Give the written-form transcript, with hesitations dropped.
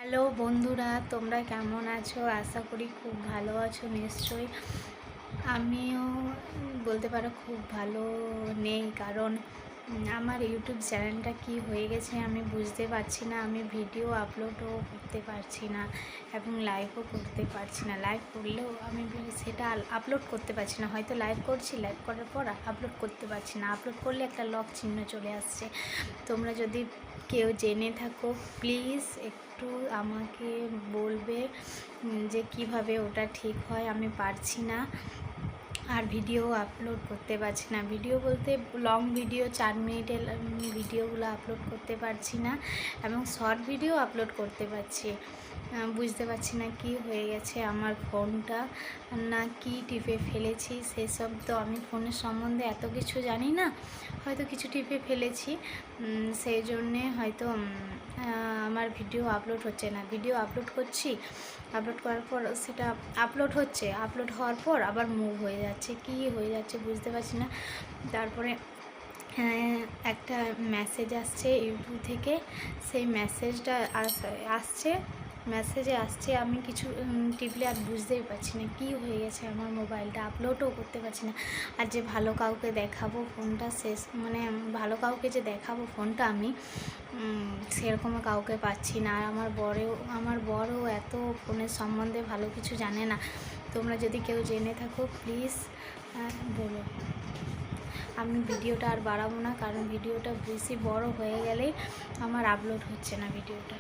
Hello বন্ধুরা, তোমরা কেমন আছো? আশা করি খুব ভালো আছো নিশ্চয়ই। আমিও বলতে পারো খুব ভালো নেই, কারণ আমার ইউটিউব চ্যানেলটা কি হয়ে গেছে আমি বুঝতে পারছি না। আমি ভিডিও আপলোডও করতে পারছি না এবং লাইভও করতে পারছি না। লাইভ করলেও আমি সেটা আপলোড করতে পারছি না। হয়তো লাইভ করছি, লাইভ করার পর আপলোড করতে পারছি না। আপলোড করলে একটা লক চিহ্ন চলে আসছে। তোমরা যদি কেউ জেনে থাকো প্লিজ একটু আমাকে বলবে যে কিভাবে ওটা ঠিক হয়। আমি পারছি না, আর ভিডিও আপলোড করতে পারছি না। ভিডিও বলতে লং ভিডিও 4 মিনিটের ভিডিওগুলো আপলোড করতে পারছি না এবং শর্ট ভিডিও আপলোড করতে পারছি। বুঝতে পারছি না কি হয়ে গেছে আমার ফোনটা, না কি টিপে ফেলেছি। সেসব তো আমি ফোনের সম্বন্ধে এত কিছু জানি না, হয়তো কিছু টিপে ফেলেছি, সেই জন্যে হয়তো আমার ভিডিও আপলোড হচ্ছে না। ভিডিও আপলোড করছি, আপলোড করার পর সেটা আপলোড হচ্ছে, আপলোড হওয়ার পর আবার মুভ হয়ে যাচ্ছে, কি হয়ে যাচ্ছে বুঝতে পারছি না। তারপরে একটা মেসেজ আসছে ইউটিউব থেকে, সেই মেসেজটা মেসেজে আসছে, আমি কিছু টিপলে আর বুঝতেই পারছি না কি হয়ে গেছে আমার মোবাইলটা। আপলোডও করতে পারছি না। আর যে ভালো কাউকে দেখাবো ফোনটা মানে ভালো কাউকে যে দেখাবো ফোনটা আমি সেরকমও কাউকে পাচ্ছি না। আর আমার বড়ও এত ফোনের সম্বন্ধে ভালো কিছু জানে না। তোমরা যদি কেউ জেনে থাকো প্লিজ বলো। আমি ভিডিওটা আর বাড়াবো না, কারণ ভিডিওটা বেশি বড় হয়ে গেলেই আমার আপলোড হচ্ছে না ভিডিওটা।